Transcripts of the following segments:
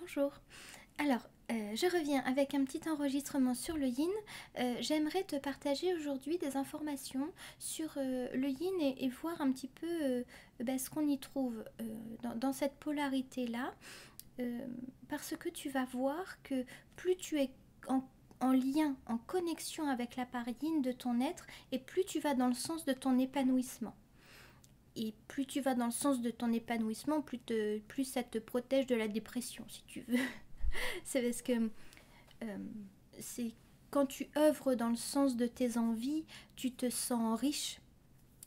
Bonjour. Alors, je reviens avec un petit enregistrement sur le yin. J'aimerais te partager aujourd'hui des informations sur le yin et voir un petit peu ce qu'on y trouve dans cette polarité-là. Parce que tu vas voir que plus tu es en lien, en connexion avec la part yin de ton être, et plus tu vas dans le sens de ton épanouissement. Et plus tu vas dans le sens de ton épanouissement, plus ça te protège de la dépression, si tu veux. C'est parce que c'est quand tu œuvres dans le sens de tes envies, tu te sens riche,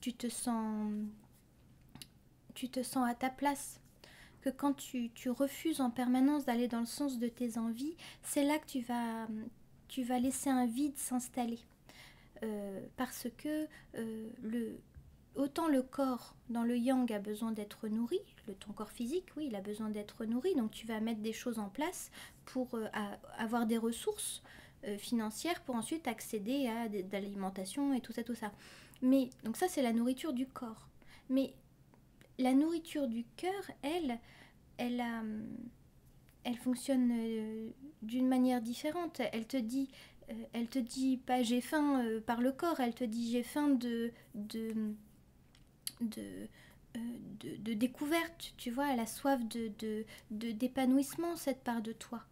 tu te sens à ta place. Que quand tu refuses en permanence d'aller dans le sens de tes envies, c'est là que tu vas laisser un vide s'installer. Parce que autant le corps dans le yang a besoin d'être nourri, ton corps physique, oui, il a besoin d'être nourri, donc tu vas mettre des choses en place pour avoir des ressources financières pour ensuite accéder à l'alimentation et tout ça. Mais donc ça, c'est la nourriture du corps. Mais la nourriture du cœur, elle fonctionne d'une manière différente. Elle te dit pas j'ai faim par le corps, elle te dit j'ai faim de découverte, tu vois, elle a soif d'épanouissement, cette part de toi.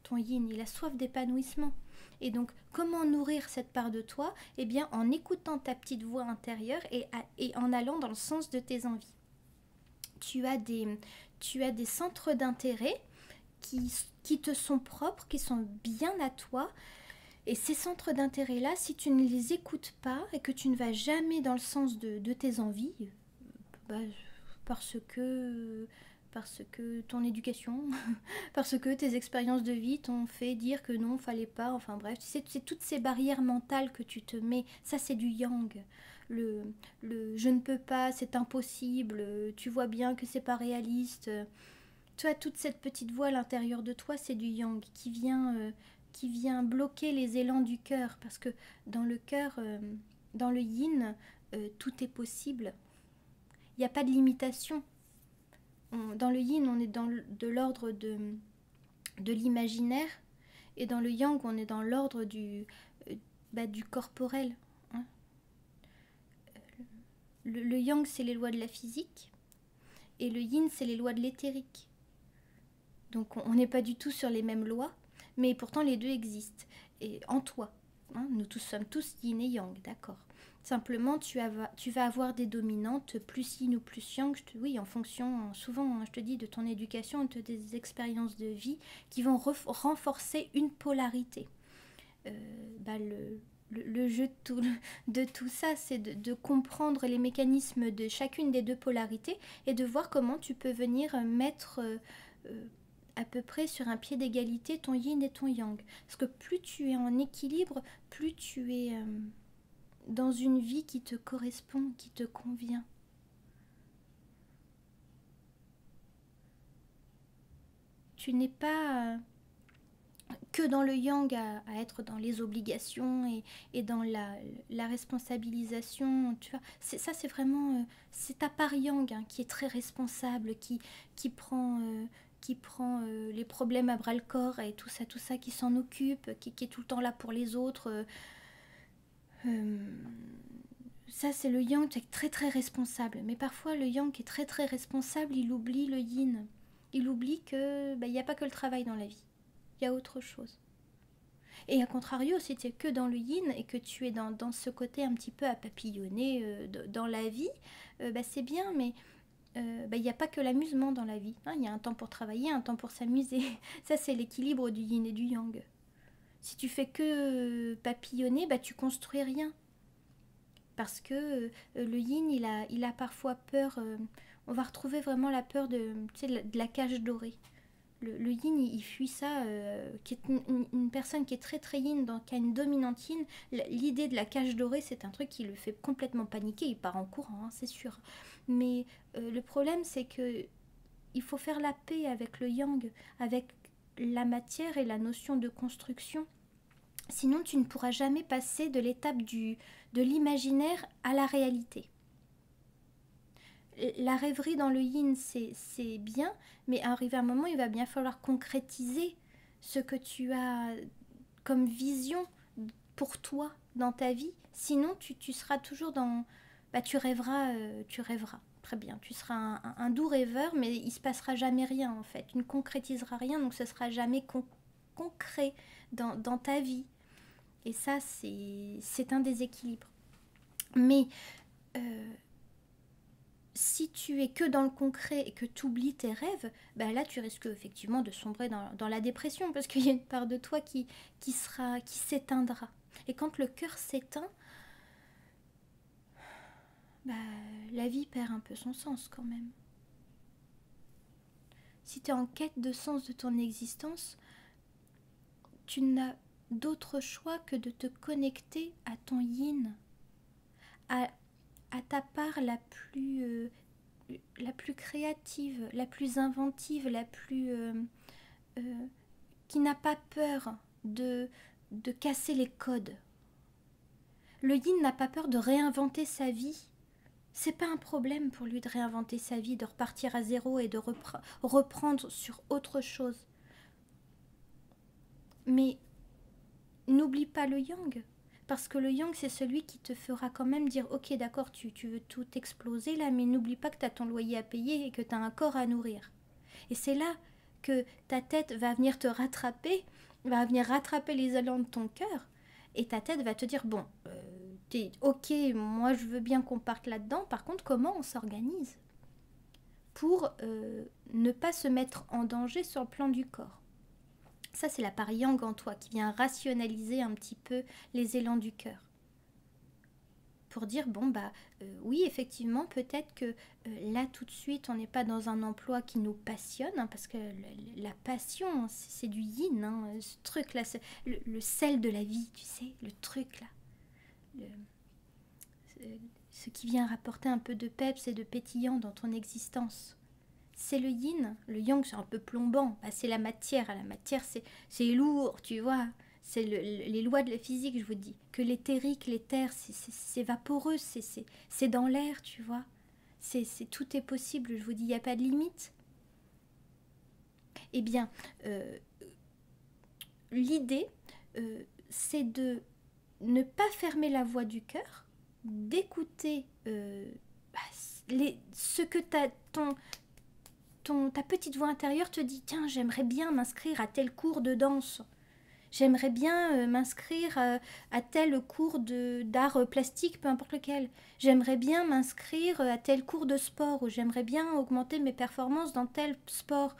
Ton yin, il a soif d'épanouissement. Et donc, comment nourrir cette part de toi? Eh bien, en écoutant ta petite voix intérieure et en allant dans le sens de tes envies. Tu as des centres d'intérêt qui te sont propres, qui sont bien à toi. Et ces centres d'intérêt-là, si tu ne les écoutes pas et que tu ne vas jamais dans le sens de tes envies, parce que ton éducation, parce que tes expériences de vie t'ont fait dire que non, fallait pas, enfin bref, c'est toutes ces barrières mentales que tu te mets, ça c'est du yang. Le je ne peux pas, c'est impossible, tu vois bien que c'est pas réaliste. Tu as toute cette petite voix à l'intérieur de toi, c'est du yang qui vient bloquer les élans du cœur, parce que dans le cœur, dans le yin, tout est possible. Il n'y a pas de limitation. Dans le yin, on est de l'ordre de l'imaginaire, et dans le yang, on est dans l'ordre du corporel. Hein. Le yang, c'est les lois de la physique, et le yin, c'est les lois de l'éthérique. Donc on n'est pas du tout sur les mêmes lois, mais pourtant les deux existent. Et en toi, hein, nous tous sommes tous yin et yang, d'accord. Simplement, tu vas avoir des dominantes, plus yin ou plus yang, oui, en fonction, souvent, je te dis, de ton éducation, de tes expériences de vie, qui vont renforcer une polarité. Le jeu de tout ça, c'est de comprendre les mécanismes de chacune des deux polarités et de voir comment tu peux venir mettre à peu près sur un pied d'égalité ton yin et ton yang. Parce que plus tu es en équilibre, plus tu es dans une vie qui te correspond, qui te convient. Tu n'es pas que dans le yang à être dans les obligations et dans la responsabilisation. Tu vois, ça c'est vraiment c'est ta part yang qui est très responsable, qui prend les problèmes à bras le corps et tout ça, qui s'en occupe, qui est tout le temps là pour les autres. Ça c'est le yang qui est très très responsable. Mais parfois le yang qui est très très responsable, il oublie le yin. Il oublie que il n'y a pas que le travail dans la vie. Il y a autre chose. Et à contrario, si tu es que dans le yin et que tu es dans ce côté un petit peu à papillonner dans la vie, c'est bien, mais il n'y a pas que l'amusement dans la vie. Hein. Il y a un temps pour travailler, un temps pour s'amuser. Ça, c'est l'équilibre du yin et du yang. Si tu fais que papillonner, tu construis rien. Parce que le yin, il a parfois peur. On va retrouver vraiment la peur de la cage dorée. Le yin, il fuit ça, qui est une personne qui est très très yin, qui a une dominante yin. L'idée de la cage dorée, c'est un truc qui le fait complètement paniquer. Il part en courant, hein, c'est sûr. Mais le problème, c'est que il faut faire la paix avec le yang, avec la matière et la notion de construction. Sinon, tu ne pourras jamais passer de l'étape de l'imaginaire à la réalité. la rêverie dans le yin, c'est bien, mais arrivé à un moment, il va bien falloir concrétiser ce que tu as comme vision pour toi dans ta vie. Sinon, tu seras toujours dans... Bah, tu rêveras, tu rêveras. Très bien, tu seras un doux rêveur, mais il se passera jamais rien en fait. Tu ne concrétiseras rien, donc ce sera jamais concret dans ta vie. Et ça, c'est un déséquilibre. Mais si tu es que dans le concret et que tu oublies tes rêves, bah là tu risques effectivement de sombrer dans la dépression parce qu'il y a une part de toi qui s'éteindra. Et quand le cœur s'éteint, bah, la vie perd un peu son sens quand même. Si tu es en quête de sens de ton existence, tu n'as d'autre choix que de te connecter à ton yin, à ta part la plus créative, la plus inventive, qui n'a pas peur de casser les codes. Le yin n'a pas peur de réinventer sa vie. C'est pas un problème pour lui de réinventer sa vie, de repartir à zéro et de reprendre sur autre chose. Mais n'oublie pas le yang, parce que le yang c'est celui qui te fera quand même dire ok d'accord tu veux tout exploser là, mais n'oublie pas que tu as ton loyer à payer et que tu as un corps à nourrir. Et c'est là que ta tête va venir te rattraper, va venir rattraper les élans de ton cœur, et ta tête va te dire bon, t'es ok, moi je veux bien qu'on parte là-dedans, par contre comment on s'organise pour ne pas se mettre en danger sur le plan du corps. Ça, c'est la part yang en toi qui vient rationaliser un petit peu les élans du cœur. Pour dire, bon, bah oui, effectivement, peut-être que là, tout de suite, on n'est pas dans un emploi qui nous passionne, hein, parce que la passion, c'est du yin, hein, ce truc-là, c'est le sel de la vie, tu sais, le truc, là. Ce qui vient rapporter un peu de peps et de pétillant dans ton existence. C'est le yin. Le yang, c'est un peu plombant. Bah, c'est la matière. La matière, c'est lourd, tu vois. C'est les lois de la physique, je vous dis. Que l'éthérique, l'éther, c'est vaporeux, c'est dans l'air, tu vois. Tout est possible, je vous dis, il n'y a pas de limite. Eh bien, l'idée, c'est de ne pas fermer la voie du cœur, d'écouter ce que ta petite voix intérieure te dit tiens, j'aimerais bien m'inscrire à tel cours de danse, j'aimerais bien m'inscrire à tel cours d'art plastique, peu importe lequel, j'aimerais bien m'inscrire à tel cours de sport, ou j'aimerais bien augmenter mes performances dans tel sport,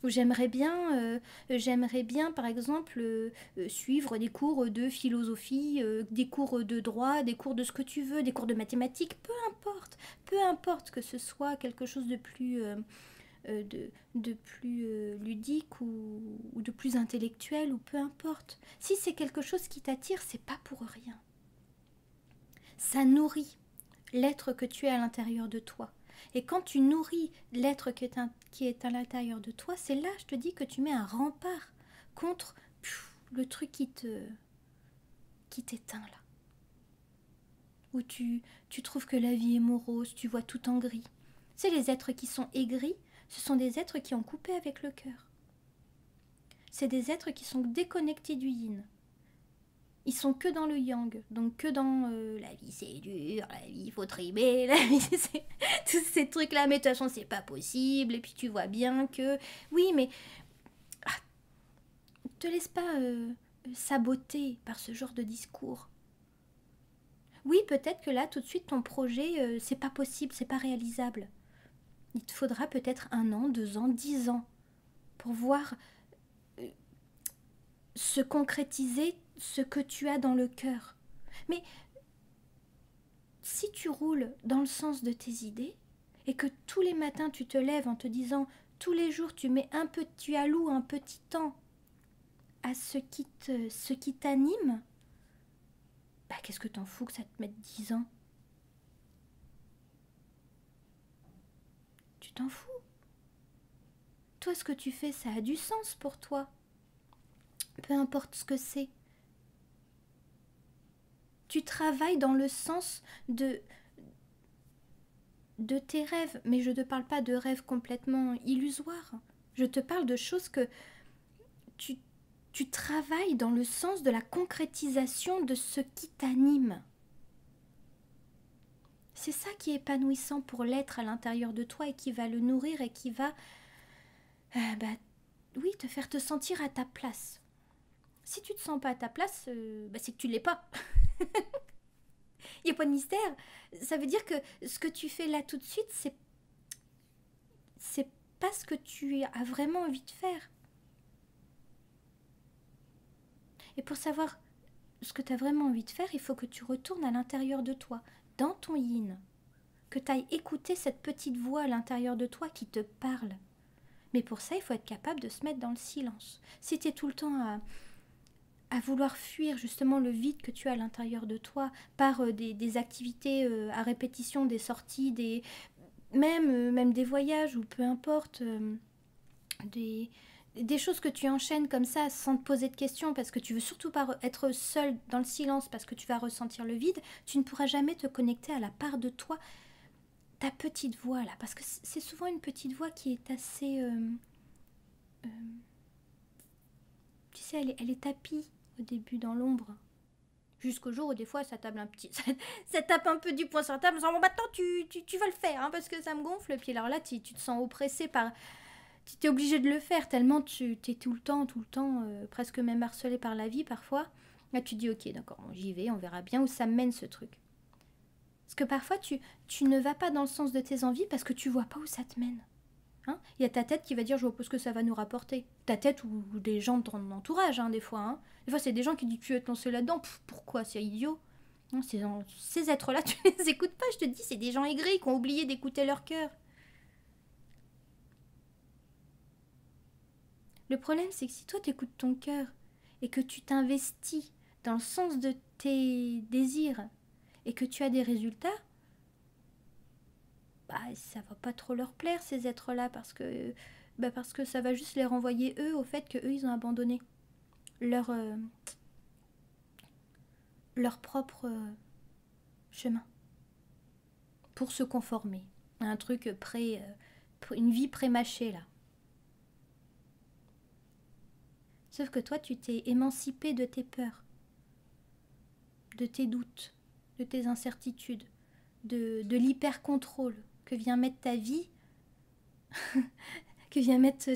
ou j'aimerais bien par exemple suivre des cours de philosophie, des cours de droit, des cours de ce que tu veux, des cours de mathématiques, peu importe que ce soit quelque chose de plus ludique ou de plus intellectuel, ou peu importe. Si c'est quelque chose qui t'attire, c'est pas pour rien. Ça nourrit l'être que tu es à l'intérieur de toi. Et quand tu nourris l'être qui est à l'intérieur de toi, c'est là, je te dis, que tu mets un rempart contre le truc qui t'éteint là. Où tu trouves que la vie est morose, tu vois tout en gris. C'est les êtres qui sont aigris, ce sont des êtres qui ont coupé avec le cœur. C'est des êtres qui sont déconnectés du yin. Ils sont que dans le yang, donc que dans la vie c'est dur, la vie il faut trimer, la vie c'est tous ces trucs-là, mais de toute façon c'est pas possible, et puis tu vois bien que... Oui, mais te laisse pas saboter par ce genre de discours. Oui, peut-être que là tout de suite ton projet c'est pas possible, c'est pas réalisable. Il te faudra peut-être 1 an, 2 ans, 10 ans pour voir se concrétiser ce que tu as dans le cœur. Mais si tu roules dans le sens de tes idées et que tous les matins tu te lèves en te disant tous les jours tu alloues un petit temps à ce qui t'anime, bah qu'est-ce que t'en fous que ça te mette 10 ans? Tu t'en fous. Toi, ce que tu fais, ça a du sens pour toi. Peu importe ce que c'est. Tu travailles dans le sens de tes rêves, mais je ne te parle pas de rêves complètement illusoires. Je te parle de choses que tu, tu travailles dans le sens de la concrétisation de ce qui t'anime. C'est ça qui est épanouissant pour l'être à l'intérieur de toi et qui va le nourrir et qui va, oui, te faire te sentir à ta place. Si tu te sens pas à ta place, c'est que tu l'es pas. Il n'y a pas de mystère. Ça veut dire que ce que tu fais là tout de suite, c'est pas ce que tu as vraiment envie de faire. Et pour savoir ce que tu as vraiment envie de faire, il faut que tu retournes à l'intérieur de toi, dans ton yin. Que tu ailles écouter cette petite voix à l'intérieur de toi qui te parle. Mais pour ça, il faut être capable de se mettre dans le silence. Si tu es tout le temps à vouloir fuir justement le vide que tu as à l'intérieur de toi par des activités à répétition, des sorties, même des voyages ou peu importe, des choses que tu enchaînes comme ça sans te poser de questions parce que tu veux surtout pas être seul dans le silence parce que tu vas ressentir le vide, tu ne pourras jamais te connecter à la part de toi, ta petite voix là, parce que c'est souvent une petite voix qui est assez... tu sais, elle est tapie au début dans l'ombre. Jusqu'au jour où des fois ça tape un petit... ça tape un peu du poing sur la table en disant bon maintenant tu vas le faire hein, parce que ça me gonfle. Puis alors là tu te sens oppressé par... Tu t'es obligé de le faire tellement tu t'es tout le temps, presque même harcelé par la vie parfois. Là tu te dis ok d'accord, bon, j'y vais, on verra bien où ça mène ce truc. Parce que parfois tu ne vas pas dans le sens de tes envies parce que tu vois pas où ça te mène. Hein, y a ta tête qui va dire je vois pas ce que ça va nous rapporter. Ta tête ou des gens de ton entourage hein, des fois. Hein. Des fois c'est des gens qui disent tu veux te lancer là-dedans. Pourquoi c'est idiot. Non, ces êtres-là tu les écoutes pas, je te dis c'est des gens aigris qui ont oublié d'écouter leur cœur. Le problème, c'est que si toi t'écoutes ton cœur et que tu t'investis dans le sens de tes désirs et que tu as des résultats, ça va pas trop leur plaire ces êtres-là parce que ça va juste les renvoyer eux au fait que eux ils ont abandonné leur propre chemin pour se conformer à un truc une vie prémâchée là. Sauf que toi, tu t'es émancipé de tes peurs, de tes doutes, de tes incertitudes, de l'hyper-contrôle que vient mettre ta vie, que vient mettre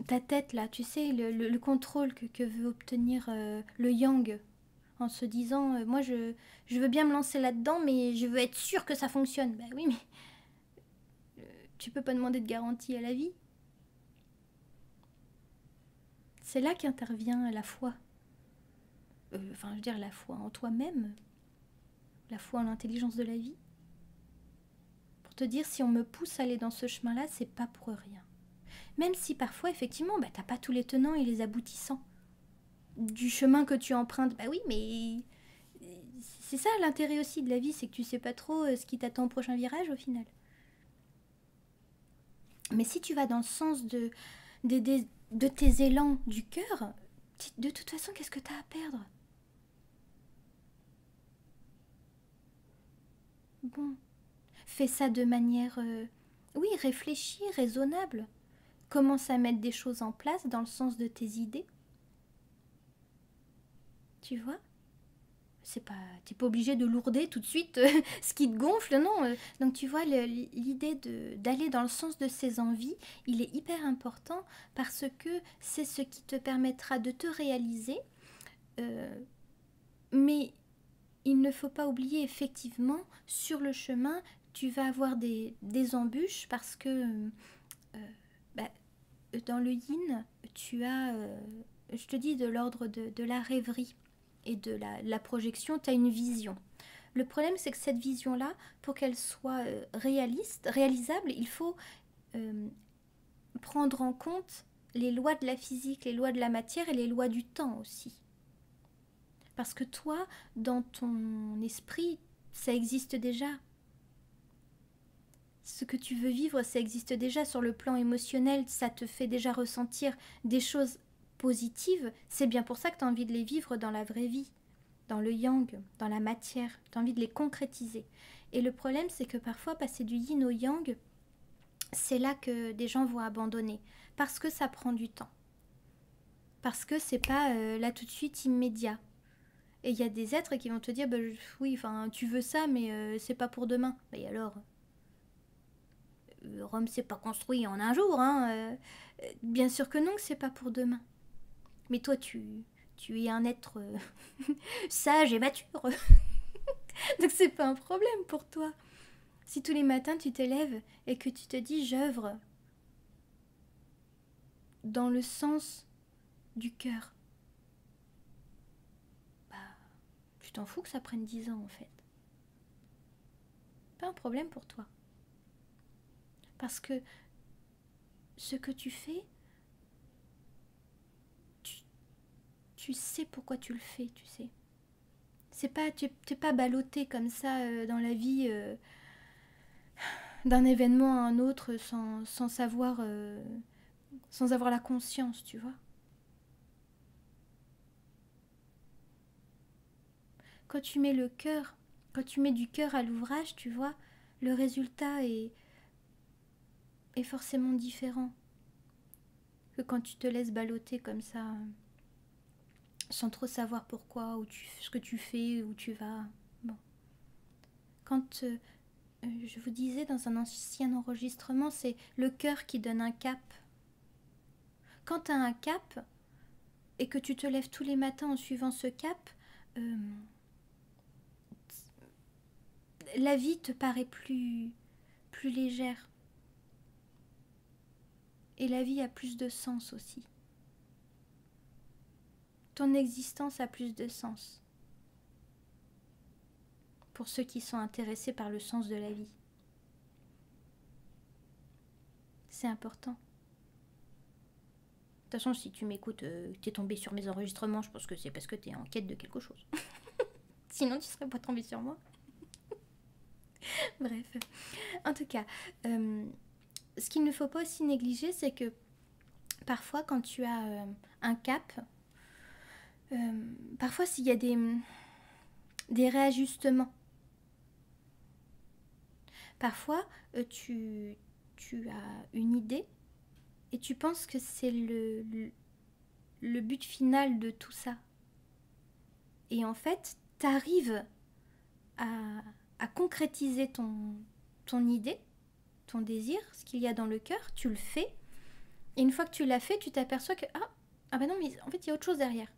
ta tête là, tu sais, le contrôle que veut obtenir le yang, en se disant, moi je veux bien me lancer là-dedans, mais je veux être sûre que ça fonctionne. Ben oui, mais tu peux pas demander de garantie à la vie. C'est là qu'intervient la foi. Je veux dire la foi en toi-même, la foi en l'intelligence de la vie. Pour te dire, si on me pousse à aller dans ce chemin-là, c'est pas pour rien. Même si parfois, effectivement, t'as pas tous les tenants et les aboutissants du chemin que tu empruntes. Bah oui, mais c'est ça l'intérêt aussi de la vie, c'est que tu sais pas trop ce qui t'attend au prochain virage au final. Mais si tu vas dans le sens de tes élans du cœur, de toute façon, qu'est-ce que t'as à perdre? Bon, fais ça de manière, oui, réfléchie, raisonnable. Commence à mettre des choses en place dans le sens de tes idées. Tu vois? T'es pas obligé de lourder tout de suite ce qui te gonfle, non. Donc tu vois, l'idée d'aller dans le sens de ses envies, il est hyper important parce que c'est ce qui te permettra de te réaliser. Mais il ne faut pas oublier effectivement, sur le chemin, tu vas avoir des embûches parce que dans le yin, tu as, je te dis, de l'ordre de la rêverie et de la projection, tu as une vision. Le problème, c'est que cette vision-là, pour qu'elle soit réalisable, il faut prendre en compte les lois de la physique, les lois de la matière et les lois du temps aussi. Parce que toi, dans ton esprit, ça existe déjà. Ce que tu veux vivre, ça existe déjà sur le plan émotionnel, ça te fait déjà ressentir des choses positives. C'est bien pour ça que tu as envie de les vivre dans la vraie vie, dans le yang, dans la matière. Tu as envie de les concrétiser. Et le problème, c'est que parfois, passer du yin au yang, c'est là que des gens vont abandonner. Parce que ça prend du temps. Parce que c'est pas là tout de suite immédiat. Et il y a des êtres qui vont te dire, bah, oui, enfin, tu veux ça, mais c'est pas pour demain. Et alors, Rome s'est pas construit en un jour, hein. Bien sûr que non, que c'est pas pour demain. Mais toi, tu es un être sage et mature. Donc c'est pas un problème pour toi. Si tous les matins tu t'élèves et que tu te dis j'œuvre dans le sens du cœur, bah, tu t'en fous que ça prenne 10 ans en fait. Pas un problème pour toi. Parce que ce que tu fais, tu sais pourquoi tu le fais, tu sais. C'est pas, tu n'es pas ballotté comme ça dans la vie d'un événement à un autre sans savoir, sans avoir la conscience, tu vois. Quand tu mets le cœur, quand tu mets du cœur à l'ouvrage, tu vois, le résultat est forcément différent que quand tu te laisses balloter comme ça, sans trop savoir pourquoi, ce que tu fais, où tu vas. Bon. Quand je vous disais dans un ancien enregistrement, c'est le cœur qui donne un cap. Quand tu as un cap et que tu te lèves tous les matins en suivant ce cap, la vie te paraît plus légère. Et la vie a plus de sens aussi. Ton existence a plus de sens. Pour ceux qui sont intéressés par le sens de la vie. C'est important. De toute façon, si tu m'écoutes, t'es tombé sur mes enregistrements, je pense que c'est parce que t'es en quête de quelque chose. Sinon, tu serais pas tombé sur moi. Bref. En tout cas, ce qu'il ne faut pas aussi négliger, c'est que parfois, quand tu as un cap, parfois, s'il y a des réajustements, parfois, tu as une idée et tu penses que c'est le but final de tout ça. Et en fait, tu arrives à concrétiser ton idée, ton désir, ce qu'il y a dans le cœur, tu le fais. Et une fois que tu l'as fait, tu t'aperçois que ah ben non, mais en fait, il y a autre chose derrière.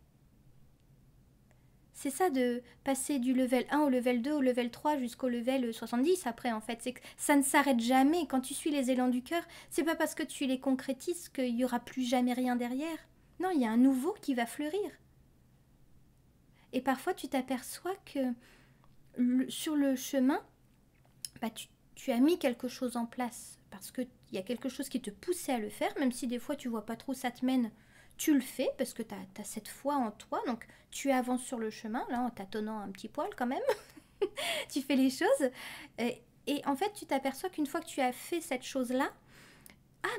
C'est ça de passer du level 1 au level 2, au level 3 jusqu'au level 70 après en fait. C'est que ça ne s'arrête jamais. Quand tu suis les élans du cœur, c'est pas parce que tu les concrétises qu'il n'y aura plus jamais rien derrière. Non, il y a un nouveau qui va fleurir. Et parfois tu t'aperçois que sur le chemin, bah, tu as mis quelque chose en place. Parce qu'il y a quelque chose qui te poussait à le faire, même si des fois tu vois pas trop où ça te mène. Tu le fais parce que tu as cette foi en toi, donc tu avances sur le chemin, là, en tâtonnant un petit poil quand même. Tu fais les choses. Et en fait, tu t'aperçois qu'une fois que tu as fait cette chose-là,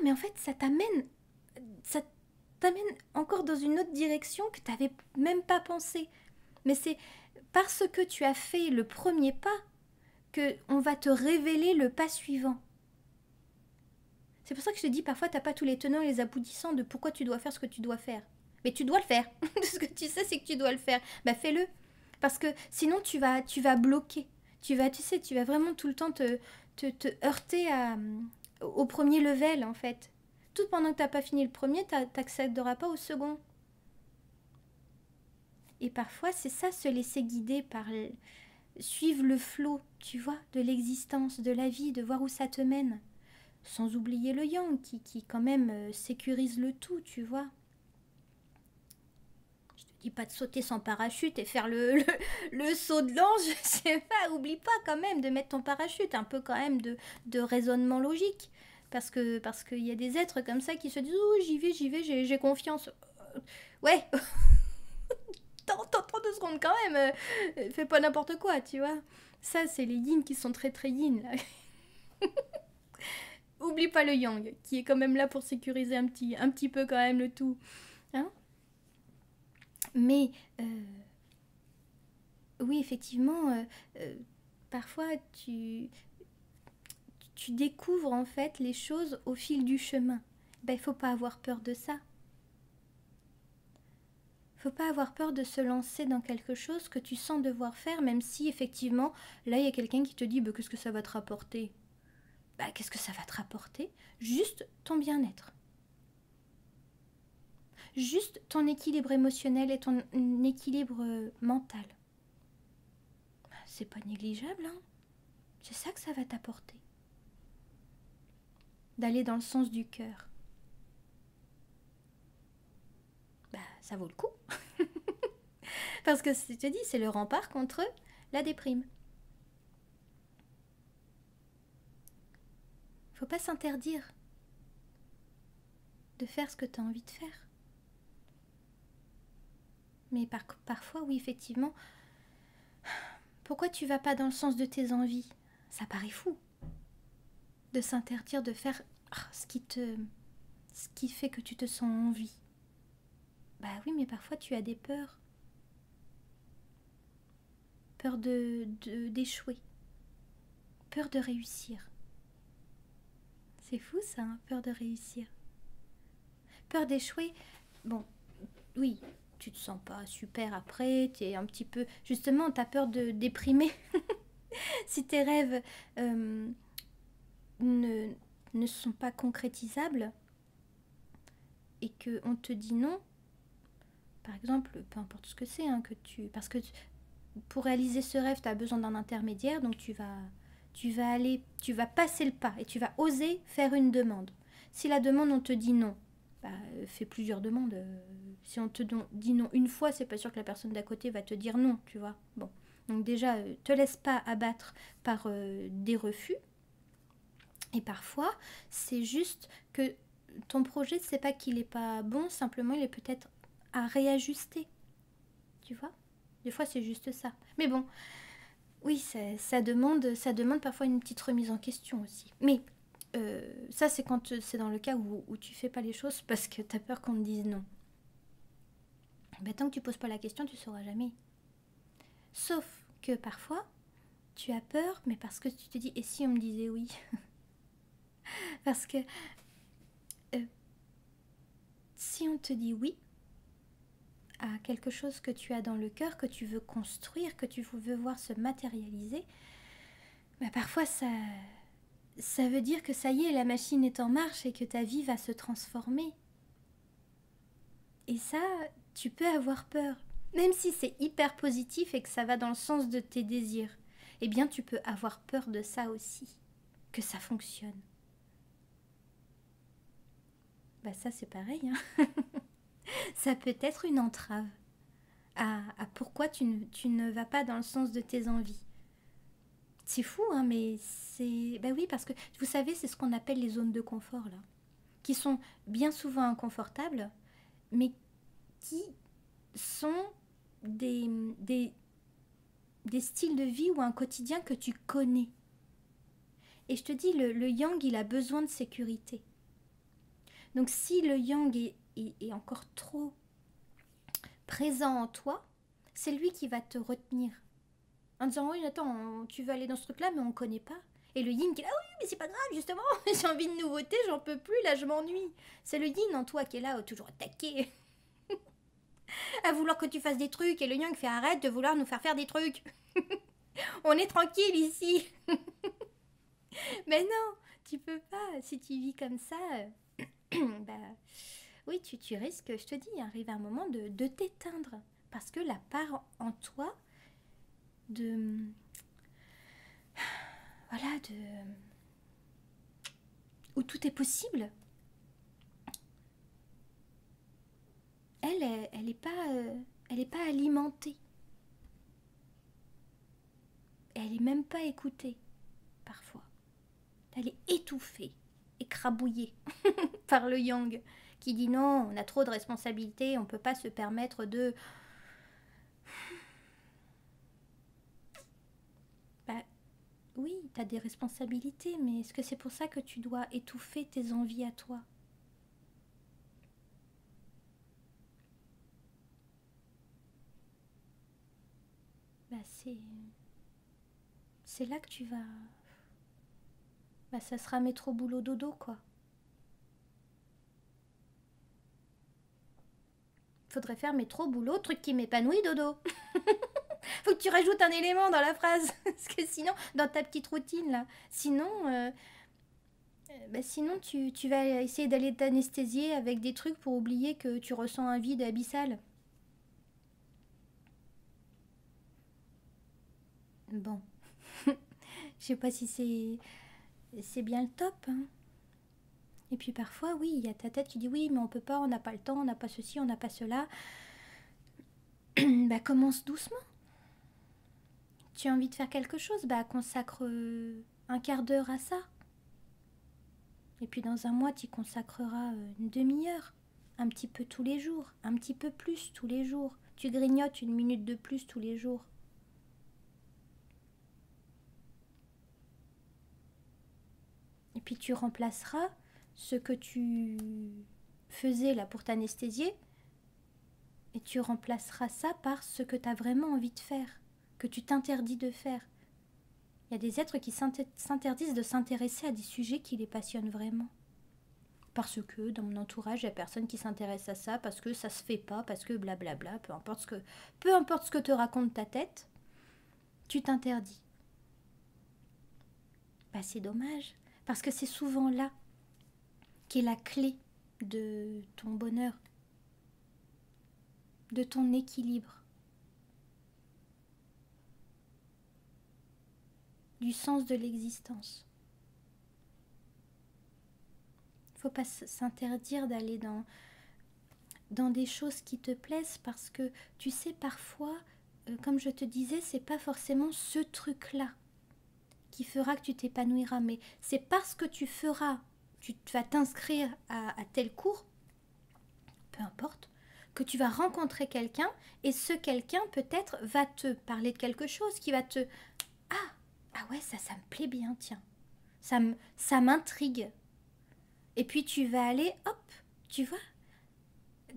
mais en fait, ça t'amène encore dans une autre direction que tu n'avais même pas pensé. Mais c'est parce que tu as fait le premier pas qu'on va te révéler le pas suivant. C'est pour ça que je te dis, parfois, tu n'as pas tous les tenants et les aboutissants de pourquoi tu dois faire ce que tu dois faire. Mais tu dois le faire. Ce que tu sais, c'est que tu dois le faire. Bah, fais-le. Parce que sinon, tu vas bloquer. Tu vas vraiment tout le temps te heurter au premier level, en fait. Tout pendant que tu n'as pas fini le premier, tu n'accéderas pas au second. Et parfois, c'est ça, se laisser guider par... Suivre le flot, tu vois, de l'existence, de la vie, de voir où ça te mène. Sans oublier le yang qui quand même sécurise le tout, tu vois. Je te dis pas de sauter sans parachute et faire le saut de l'ange, je sais pas, oublie pas quand même de mettre ton parachute, un peu quand même de raisonnement logique. Parce qu'il y a des êtres comme ça qui se disent « Oh, j'y vais, j'ai confiance. » Ouais, t'entends 2 secondes quand même, fais pas n'importe quoi, tu vois. Ça, c'est les yin qui sont très très yin, là. Oublie pas le yang, qui est quand même là pour sécuriser un petit peu quand même le tout. Hein? Mais, oui, effectivement, parfois tu découvres en fait les choses au fil du chemin. Ben, il faut pas avoir peur de ça. Faut pas avoir peur de se lancer dans quelque chose que tu sens devoir faire, même si effectivement, là il y a quelqu'un qui te dit bah, qu'est-ce que ça va te rapporter? Bah, qu'est-ce que ça va te rapporter? Juste ton bien-être. Juste ton équilibre émotionnel et ton équilibre mental. C'est pas négligeable, hein? C'est ça que ça va t'apporter. D'aller dans le sens du cœur. Bah, ça vaut le coup. Parce que je te dis, c'est le rempart contre la déprime. Faut pas s'interdire de faire ce que tu as envie de faire. Mais parfois, oui, effectivement, pourquoi tu vas pas dans le sens de tes envies? Ça paraît fou de s'interdire de faire ce qui fait que tu te sens en vie. Bah oui, mais parfois tu as des peurs. Peur d'échouer. Peur de réussir. C'est fou ça, hein, peur de réussir. Peur d'échouer, bon, oui, tu te sens pas super après, tu es un petit peu... Justement, tu as peur de déprimer. Si tes rêves ne sont pas concrétisables et qu'on te dit non, par exemple, peu importe ce que c'est, hein, parce que pour réaliser ce rêve, tu as besoin d'un intermédiaire, donc tu vas passer le pas et tu vas oser faire une demande. Si la demande, on te dit non, bah, fais plusieurs demandes. Si on te dit non une fois, c'est pas sûr que la personne d'à côté va te dire non, tu vois. Bon, donc déjà, te laisse pas abattre par des refus. Et parfois, c'est juste que ton projet, c'est pas qu'il est pas bon, simplement il est peut-être à réajuster. Tu vois? Des fois, c'est juste ça. Mais bon, oui, ça demande parfois une petite remise en question aussi. Mais ça, c'est quand c'est dans le cas où tu fais pas les choses parce que tu as peur qu'on te dise non. Ben, tant que tu poses pas la question, tu sauras jamais. Sauf que parfois, tu as peur, mais parce que tu te dis, et si on me disait oui? Parce que si on te dit oui à quelque chose que tu as dans le cœur, que tu veux construire, que tu veux voir se matérialiser, ben parfois ça veut dire que ça y est, la machine est en marche et que ta vie va se transformer. Et ça, tu peux avoir peur. Même si c'est hyper positif et que ça va dans le sens de tes désirs, eh bien tu peux avoir peur de ça aussi, que ça fonctionne. Bah ça c'est pareil, hein. Ça peut être une entrave à pourquoi tu ne vas pas dans le sens de tes envies. C'est fou, hein, mais c'est... Ben oui, parce que vous savez, c'est ce qu'on appelle les zones de confort, là, qui sont bien souvent inconfortables, mais qui sont des styles de vie ou un quotidien que tu connais. Et je te dis, le yang, il a besoin de sécurité. Donc si le yang est encore trop présent en toi, c'est lui qui va te retenir. En disant, oui, attends, tu veux aller dans ce truc-là, mais on ne connaît pas. Et le yin qui est là, oui, mais c'est pas grave, justement, j'ai envie de nouveauté, j'en peux plus, là, je m'ennuie. C'est le yin en toi qui est là, toujours attaqué, à vouloir que tu fasses des trucs, et le yang fait arrête de vouloir nous faire des trucs. On est tranquille ici. Mais non, tu peux pas. Si tu vis comme ça, bah, oui, tu risques, je te dis, arriver à un moment de t'éteindre. Parce que la part en toi voilà, où tout est possible, elle est pas alimentée. Elle est même pas écoutée, parfois. Elle est étouffée, écrabouillée par le yang, qui dit non, on a trop de responsabilités, on peut pas se permettre de... Bah, oui, t'as des responsabilités, mais est-ce que c'est pour ça que tu dois étouffer tes envies à toi? Bah, c'est là que tu vas... Bah, ça sera métro boulot dodo, quoi. Faudrait faire métro boulot, truc qui m'épanouit dodo. Faut que tu rajoutes un élément dans la phrase. Parce que sinon, dans ta petite routine, là. Sinon, sinon tu vas essayer d'aller t'anesthésier avec des trucs pour oublier que tu ressens un vide abyssal. Bon. Je sais pas si c'est bien le top, hein. Et puis parfois, oui, il y a ta tête qui dit oui, mais on peut pas, on n'a pas le temps, on n'a pas ceci, on n'a pas cela. Bah commence doucement. Tu as envie de faire quelque chose, bah consacre un quart d'heure à ça. Et puis dans un mois, tu y consacreras une demi-heure. Un petit peu tous les jours, un petit peu plus tous les jours. Tu grignotes 1 minute de plus tous les jours. Et puis tu remplaceras ce que tu faisais là pour t'anesthésier. Et tu remplaceras ça par ce que tu as vraiment envie de faire, que tu t'interdis de faire. Il y a des êtres qui s'interdisent de s'intéresser à des sujets qui les passionnent vraiment. Parce que dans mon entourage, il n'y a personne qui s'intéresse à ça, parce que ça se fait pas, parce que blablabla, peu importe ce que te raconte ta tête, tu t'interdis. Bah c'est dommage, parce que c'est souvent là qu'est la clé de ton bonheur, de ton équilibre, du sens de l'existence. Faut pas s'interdire d'aller dans des choses qui te plaisent, parce que tu sais parfois, comme je te disais, c'est pas forcément ce truc-là qui fera que tu t'épanouiras, mais c'est parce que tu vas t'inscrire à tel cours, peu importe, que tu vas rencontrer quelqu'un, et ce quelqu'un peut-être va te parler de quelque chose qui va te... Ah ouais, ça me plaît bien, tiens. Ça m'intrigue. Et puis tu vas aller, hop, tu vois,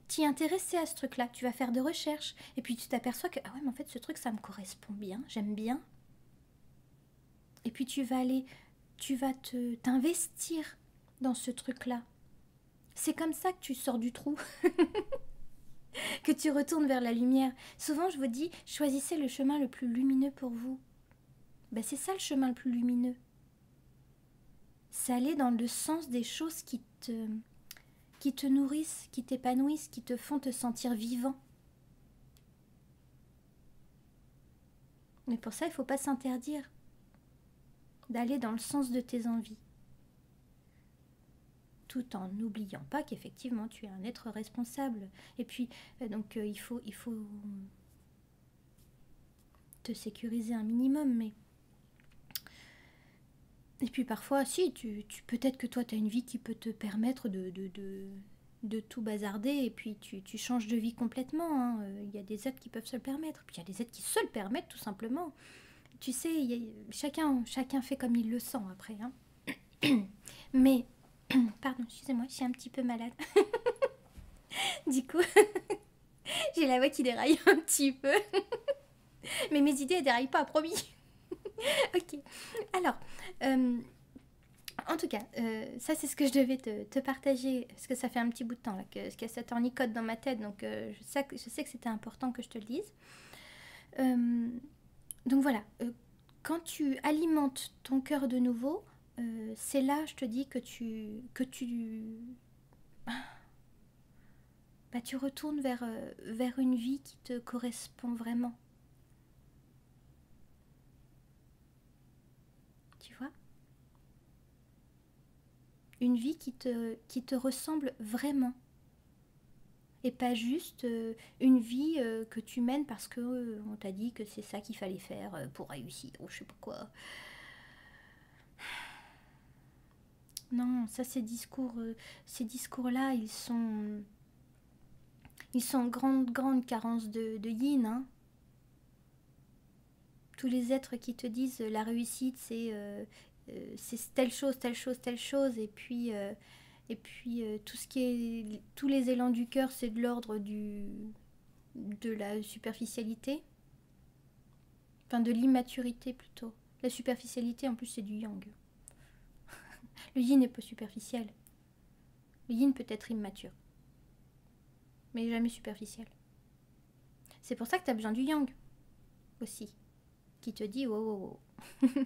t'y intéresser à ce truc-là. Tu vas faire des recherches. Et puis tu t'aperçois que, ah ouais, mais en fait, ce truc, ça me correspond bien, j'aime bien. Et puis tu vas t'investir dans ce truc-là. C'est comme ça que tu sors du trou. Que tu retournes vers la lumière. Souvent, je vous dis, choisissez le chemin le plus lumineux pour vous. Ben, c'est ça le chemin le plus lumineux. C'est aller dans le sens des choses qui te nourrissent, qui t'épanouissent, qui te font te sentir vivant. Mais pour ça, il ne faut pas s'interdire d'aller dans le sens de tes envies. Tout en n'oubliant pas qu'effectivement, tu es un être responsable. Et puis, il faut te sécuriser un minimum, mais... Et puis parfois, si, peut-être que toi, tu as une vie qui peut te permettre de tout bazarder, et puis tu changes de vie complètement. Hein. Il y a des êtres qui peuvent se le permettre, puis il y a des êtres qui se le permettent tout simplement. Tu sais, chacun fait comme il le sent après. Hein. Mais, pardon, excusez-moi, je suis un petit peu malade. Du coup, j'ai la voix qui déraille un petit peu. Mais mes idées, elles déraillent pas, promis. Ok, alors, en tout cas, ça c'est ce que je devais te partager, parce que ça fait un petit bout de temps là, que ça tornicote dans ma tête, donc je sais que c'était important que je te le dise. Donc voilà, quand tu alimentes ton cœur de nouveau, c'est là, je te dis, que tu retournes vers une vie qui te correspond vraiment. Une vie qui te ressemble vraiment. Et pas juste une vie que tu mènes parce que on t'a dit que c'est ça qu'il fallait faire pour réussir ou je sais pas quoi. Non, ça ces discours-là, ils sont en grande carence de yin. Hein. Tous les êtres qui te disent la réussite, c'est telle chose, telle chose, telle chose, et puis tout ce qui est, tous les élans du cœur, c'est de l'ordre de la superficialité, enfin de l'immaturité plutôt. La superficialité, en plus, c'est du yang. Le yin n'est pas superficiel. Le yin peut être immature, mais jamais superficiel. C'est pour ça que tu as besoin du yang aussi, qui te dit oh, oh, oh.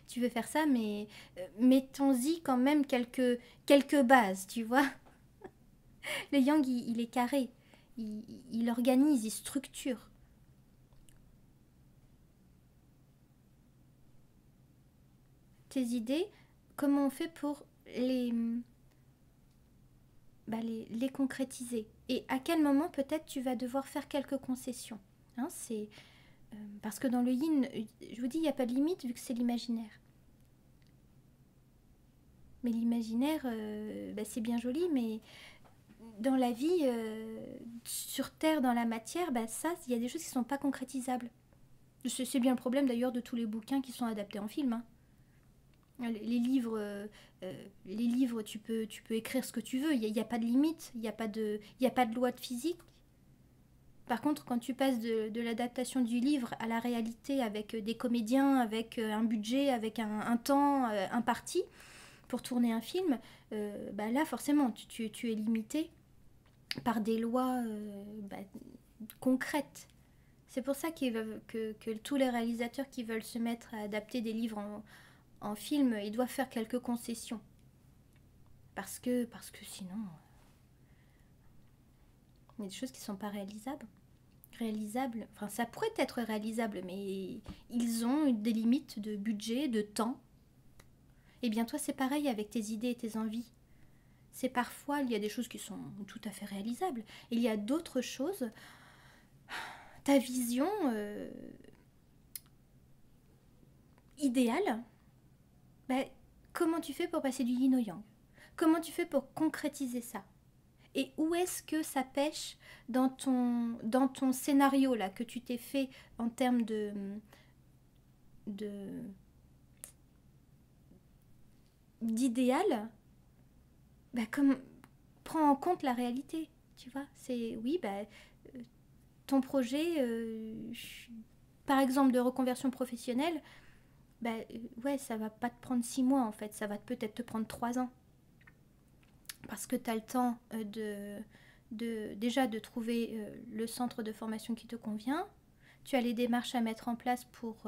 Tu veux faire ça, mais mettons-y quand même quelques bases, tu vois. Le yang, il est carré, il organise, il structure. Tes idées, comment on fait pour les concrétiser? Et à quel moment peut-être tu vas devoir faire quelques concessions, hein, c'est parce que dans le yin, je vous dis, il n'y a pas de limite vu que c'est l'imaginaire. Mais l'imaginaire, c'est bien joli, mais dans la vie, sur Terre, dans la matière, ça, il y a des choses qui ne sont pas concrétisables. C'est bien le problème d'ailleurs de tous les bouquins qui sont adaptés en film. Hein. Les livres, tu peux écrire ce que tu veux, il n'y a pas de limite, il n'y a pas de loi de physique. Par contre, quand tu passes de l'adaptation du livre à la réalité avec des comédiens, avec un budget, avec un temps imparti pour tourner un film, là forcément tu es limité par des lois concrètes. C'est pour ça que tous les réalisateurs qui veulent se mettre à adapter des livres en film, ils doivent faire quelques concessions. Parce que sinon, il y a des choses qui ne sont pas réalisables. Enfin ça pourrait être réalisable, mais ils ont des limites de budget, de temps. Et bien toi c'est pareil avec tes idées et tes envies. C'est parfois, il y a des choses qui sont tout à fait réalisables. Et il y a d'autres choses, ta vision idéale, comment tu fais pour passer du yin au yang? Comment tu fais pour concrétiser ça? Et où est-ce que ça pêche dans ton scénario là que tu t'es fait en termes d'idéal? Prends en compte la réalité, tu vois. C'est oui, ton projet, par exemple de reconversion professionnelle, ouais, ça va pas te prendre 6 mois en fait, ça va peut-être te prendre 3 ans. Parce que tu as le temps déjà de trouver le centre de formation qui te convient. Tu as les démarches à mettre en place pour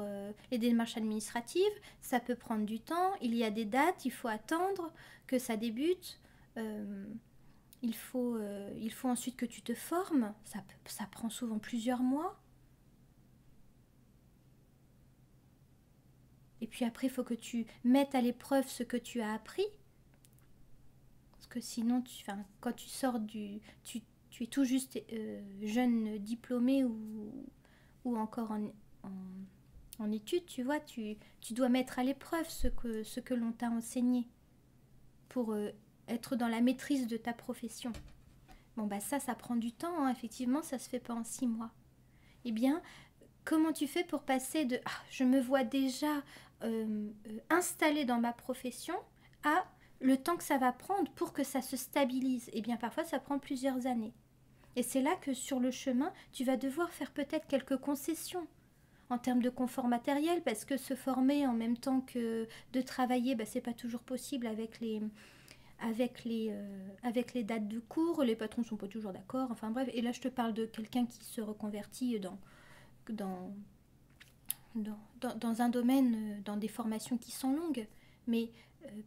les démarches administratives. Ça peut prendre du temps. Il y a des dates, il faut attendre que ça débute. Il faut ensuite que tu te formes. Ça prend souvent plusieurs mois. Et puis après, il faut que tu mettes à l'épreuve ce que tu as appris. Parce que sinon, quand tu sors tu es tout juste jeune diplômé ou encore en études, tu vois, tu dois mettre à l'épreuve ce que l'on t'a enseigné pour être dans la maîtrise de ta profession. Bon, ça prend du temps, hein, effectivement, ça se fait pas en 6 mois. Eh bien, comment tu fais pour passer de « je me vois déjà installée dans ma profession » à le temps que ça va prendre pour que ça se stabilise? Eh bien, parfois, ça prend plusieurs années. Et c'est là que sur le chemin, tu vas devoir faire peut-être quelques concessions en termes de confort matériel, parce que se former en même temps que de travailler, c'est pas toujours possible avec les dates de cours. Les patrons sont pas toujours d'accord. Enfin bref, et là je te parle de quelqu'un qui se reconvertit dans un domaine, dans des formations qui sont longues. Mais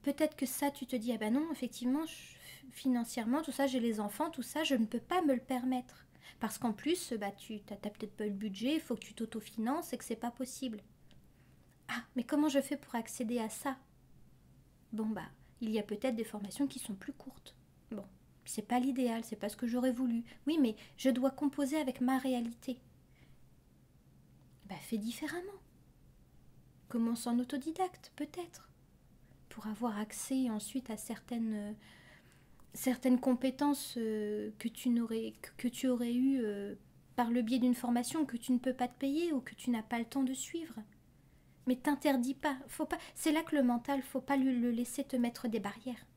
peut-être que ça, tu te dis, non, effectivement, financièrement, tout ça, j'ai les enfants, tout ça, je ne peux pas me le permettre. Parce qu'en plus, tu n'as peut-être pas le budget, il faut que tu t'autofinances et que c'est pas possible. Ah, mais comment je fais pour accéder à ça? Bon, il y a peut-être des formations qui sont plus courtes. Bon, c'est pas l'idéal, c'est pas ce que j'aurais voulu. Oui, mais je dois composer avec ma réalité. Fais différemment. Commence en autodidacte, peut-être. Pour avoir accès ensuite à certaines compétences que tu aurais eues par le biais d'une formation que tu ne peux pas te payer ou que tu n'as pas le temps de suivre. Mais t'interdis pas, faut pas. C'est là que le mental, faut pas le laisser te mettre des barrières.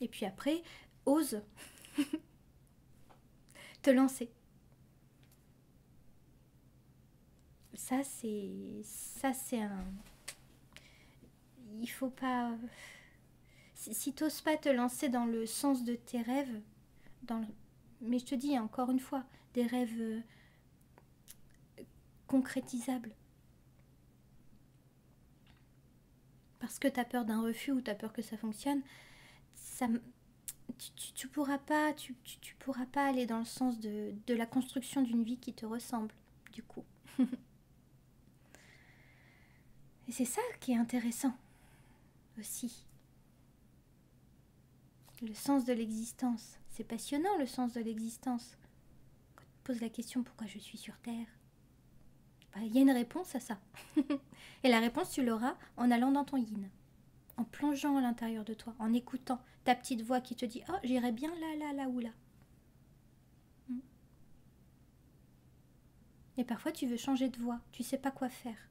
Et puis après, ose te lancer. Ça, c'est un... Il faut pas... Si t'oses pas te lancer dans le sens de tes rêves, mais je te dis encore une fois, des rêves concrétisables. Parce que t'as peur d'un refus ou t'as peur que ça fonctionne, tu pourras pas, tu pourras pas aller dans le sens de la construction d'une vie qui te ressemble, du coup. Et c'est ça qui est intéressant aussi. Le sens de l'existence. C'est passionnant, le sens de l'existence. Quand tu te poses la question pourquoi je suis sur Terre, il y a une réponse à ça. Et la réponse, tu l'auras en allant dans ton yin, en plongeant à l'intérieur de toi, en écoutant ta petite voix qui te dit « Oh, j'irai bien là ou là. » Et parfois, tu veux changer de voie, tu sais pas quoi faire.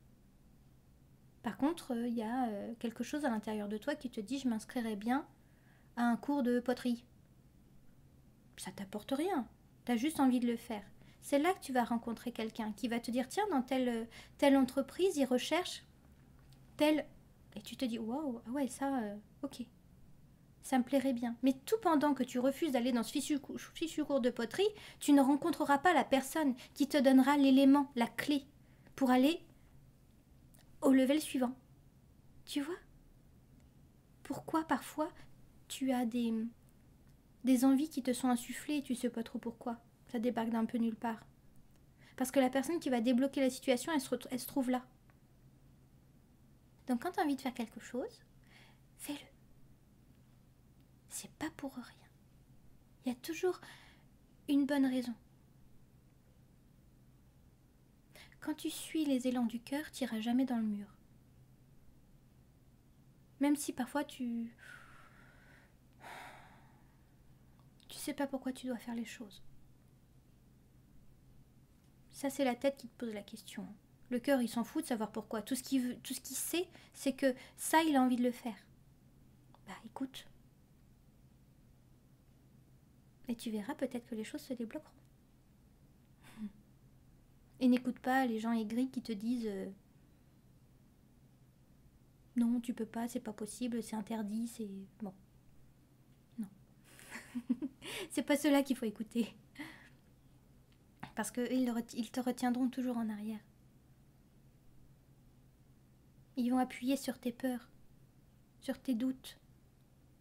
Par contre, il y a quelque chose à l'intérieur de toi qui te dit « Je m'inscrirai bien à un cours de poterie. » Ça t'apporte rien, tu as juste envie de le faire. C'est là que tu vas rencontrer quelqu'un qui va te dire « Tiens, dans telle entreprise, ils recherchent tel... » Et tu te dis « Waouh, ah ouais, ça, ok. Ça me plairait bien. » Mais tout pendant que tu refuses d'aller dans ce fichu cours de poterie, tu ne rencontreras pas la personne qui te donnera l'élément, la clé, pour aller au level suivant. Tu vois? Pourquoi parfois tu as des envies qui te sont insufflées et tu sais pas trop pourquoi. Ça débarque d'un peu nulle part. Parce que la personne qui va débloquer la situation, elle se trouve là. Donc quand tu as envie de faire quelque chose, fais-le. C'est pas pour rien. Il y a toujours une bonne raison. Quand tu suis les élans du cœur, tu n'iras jamais dans le mur. Même si parfois tu sais pas pourquoi tu dois faire les choses. Ça, c'est la tête qui te pose la question. Le cœur, il s'en fout de savoir pourquoi. Tout ce qu'il sait, c'est que ça, il a envie de le faire. Bah, écoute. Et tu verras peut-être que les choses se débloqueront. Et n'écoute pas les gens aigris qui te disent non, tu peux pas, c'est pas possible, c'est interdit, c'est... Bon. Non. C'est pas ceux-là qu'il faut écouter. Parce qu'ils te retiendront toujours en arrière. Ils vont appuyer sur tes peurs, sur tes doutes.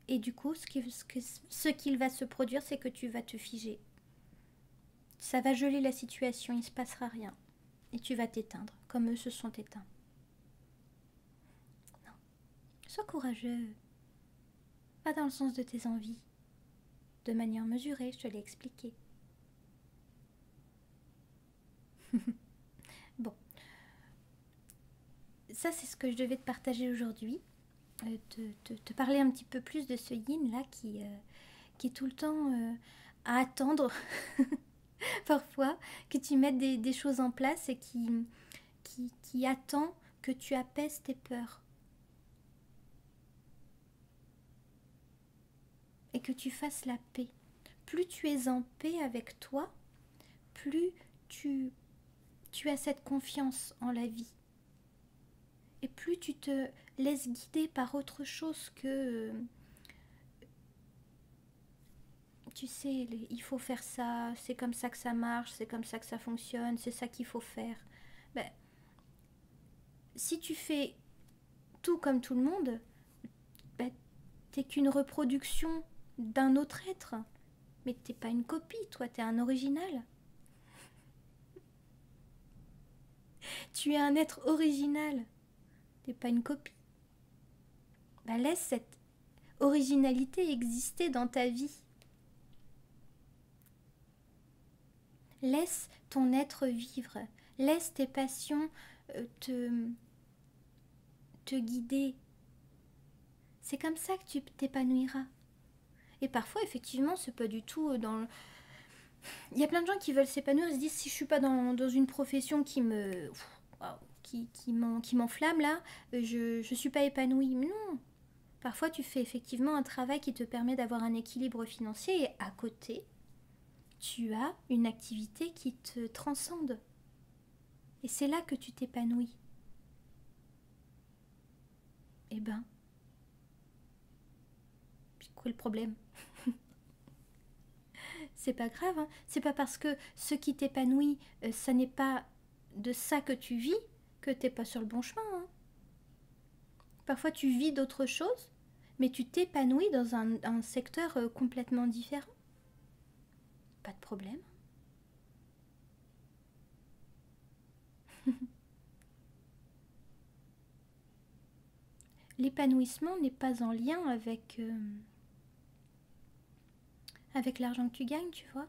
Et du coup, ce qu'il va se produire, c'est que tu vas te figer. Ça va geler la situation, il ne se passera rien. Et tu vas t'éteindre, comme eux se sont éteints. Non. Sois courageux. Va dans le sens de tes envies. De manière mesurée, je te l'ai expliqué. Bon. Ça, c'est ce que je devais te partager aujourd'hui. Te parler un petit peu plus de ce yin-là qui est tout le temps à attendre, parfois, que tu mettes des choses en place et qui attend que tu apaises tes peurs. Et que tu fasses la paix. Plus tu es en paix avec toi, plus tu as cette confiance en la vie. Et plus tu te laisses guider par autre chose que... tu sais, il faut faire ça, c'est comme ça que ça marche, c'est comme ça que ça fonctionne, c'est ça qu'il faut faire. Ben, si tu fais tout comme tout le monde, ben, t'es qu'une reproduction d'un autre être. Mais t'es pas une copie, toi, t'es un original. Tu es un être original. T'es pas une copie. Ben, laisse cette originalité exister dans ta vie. Laisse ton être vivre. Laisse tes passions te guider. C'est comme ça que tu t'épanouiras. Et parfois, effectivement, c'est pas du tout dans le... Il y a plein de gens qui veulent s'épanouir et se disent si je suis pas dans une profession qui m'enflamme là, je suis pas épanouie. Mais non. Parfois, tu fais effectivement un travail qui te permet d'avoir un équilibre financier et à côté, tu as une activité qui te transcende. Et c'est là que tu t'épanouis. Eh ben, quoi le problème? C'est pas grave, hein. C'est pas parce que ce qui t'épanouit, ça n'est pas de ça que tu vis, que t'es pas sur le bon chemin, hein. Parfois tu vis d'autres choses, mais tu t'épanouis dans un secteur complètement différent. Pas de problème. L'épanouissement n'est pas en lien avec l'argent que tu gagnes, tu vois.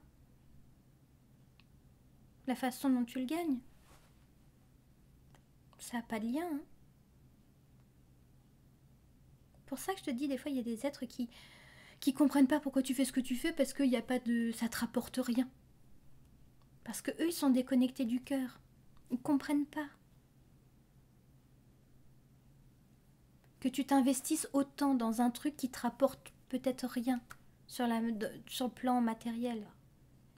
La façon dont tu le gagnes. Ça n'a pas de lien, hein. Pour ça que je te dis, des fois, il y a des êtres qui comprennent pas pourquoi tu fais ce que tu fais parce qu'il n'y a pas de... ça te rapporte rien. Parce que eux, ils sont déconnectés du cœur. Ils comprennent pas. Que tu t'investisses autant dans un truc qui te rapporte peut-être rien sur le plan matériel.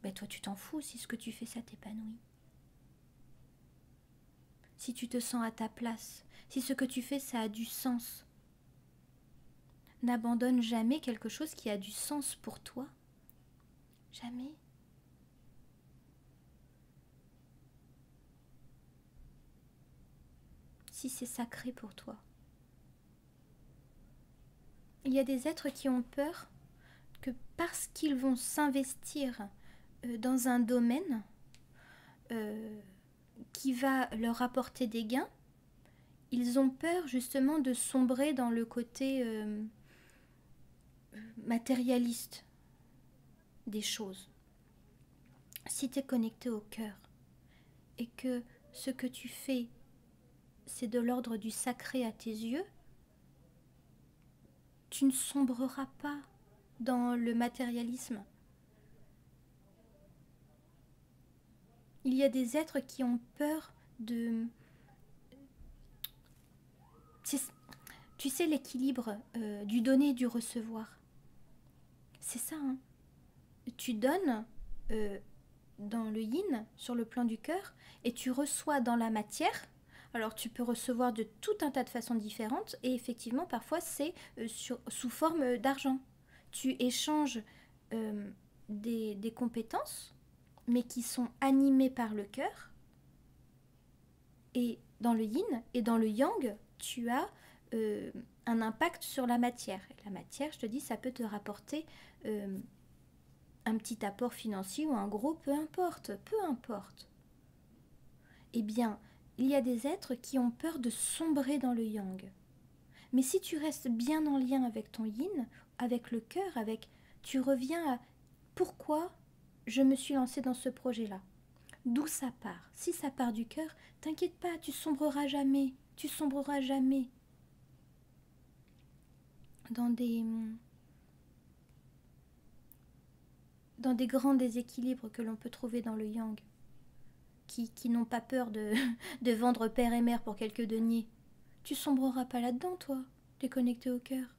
Ben toi, tu t'en fous si ce que tu fais, ça t'épanouit. Si tu te sens à ta place, si ce que tu fais, ça a du sens. N'abandonne jamais quelque chose qui a du sens pour toi. Jamais. Si c'est sacré pour toi. Il y a des êtres qui ont peur que parce qu'ils vont s'investir dans un domaine qui va leur apporter des gains, ils ont peur justement de sombrer dans le côté matérialiste des choses. Si tu es connecté au cœur et que ce que tu fais, c'est de l'ordre du sacré à tes yeux, tu ne sombreras pas dans le matérialisme. Il y a des êtres qui ont peur de... Tu sais l'équilibre du donner et du recevoir. C'est ça, hein. Tu donnes dans le yin, sur le plan du cœur, et tu reçois dans la matière. Alors tu peux recevoir de tout un tas de façons différentes, et effectivement parfois c'est sous forme d'argent. Tu échanges des compétences, mais qui sont animées par le cœur. Et dans le yin et dans le yang, tu as un impact sur la matière. Et la matière, je te dis, ça peut te rapporter un petit apport financier ou un gros, peu importe, peu importe. Eh bien, il y a des êtres qui ont peur de sombrer dans le yang. Mais si tu restes bien en lien avec ton yin, avec le cœur, tu reviens à pourquoi je me suis lancée dans ce projet-là. D'où ça part. Si ça part du cœur, t'inquiète pas, tu sombreras jamais. Tu sombreras jamais dans des grands déséquilibres que l'on peut trouver dans le yang, qui n'ont pas peur de vendre père et mère pour quelques deniers. Tu sombreras pas là-dedans, toi. T'es connecté au cœur.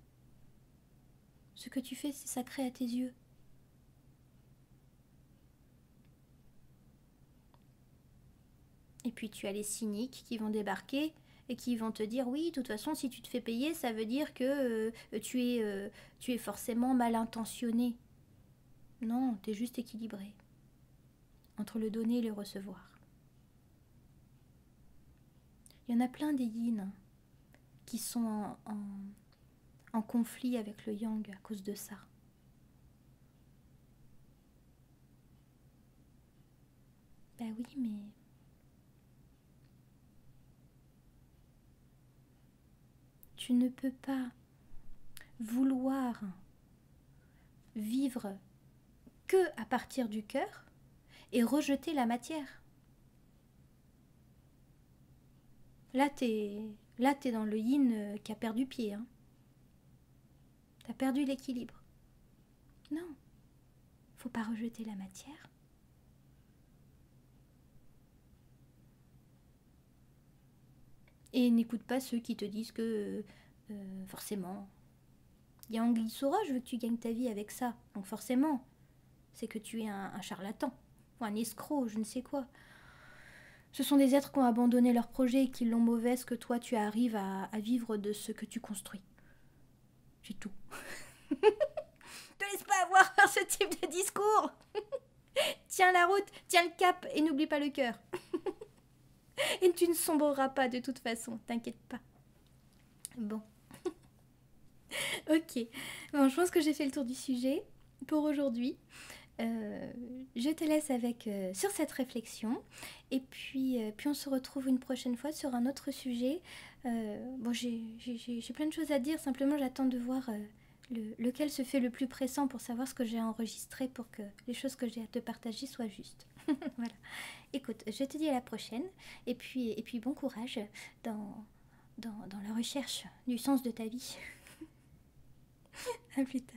Ce que tu fais, c'est sacré à tes yeux. Et puis tu as les cyniques qui vont débarquer et qui vont te dire oui, de toute façon, si tu te fais payer, ça veut dire que tu es forcément mal intentionné. Non, tu es juste équilibré entre le donner et le recevoir. Il y en a plein des yin qui sont en conflit avec le yang à cause de ça. Ben oui, mais... tu ne peux pas vouloir vivre que à partir du cœur et rejeter la matière. Là, t'es dans le yin qui a perdu pied. Hein. T'as perdu l'équilibre. Non, faut pas rejeter la matière. Et n'écoute pas ceux qui te disent que forcément, il y a anguille sous roche, je veux que tu gagnes ta vie avec ça. Donc forcément, c'est que tu es un charlatan, ou un escroc, je ne sais quoi. Ce sont des êtres qui ont abandonné leur projet et qui l'ont mauvaise, que toi tu arrives à vivre de ce que tu construis. C'est tout. Te laisse pas avoir par ce type de discours. Tiens la route, tiens le cap et n'oublie pas le cœur. Et tu ne sombreras pas de toute façon, t'inquiète pas. Bon. Ok. Bon, je pense que j'ai fait le tour du sujet pour aujourd'hui. Je te laisse avec sur cette réflexion et puis on se retrouve une prochaine fois sur un autre sujet. Bon, j'ai plein de choses à dire, simplement j'attends de voir lequel se fait le plus pressant pour savoir ce que j'ai enregistré pour que les choses que j'ai à te partager soient justes. Voilà. Écoute, je te dis à la prochaine et puis bon courage dans la recherche du sens de ta vie. À plus tard.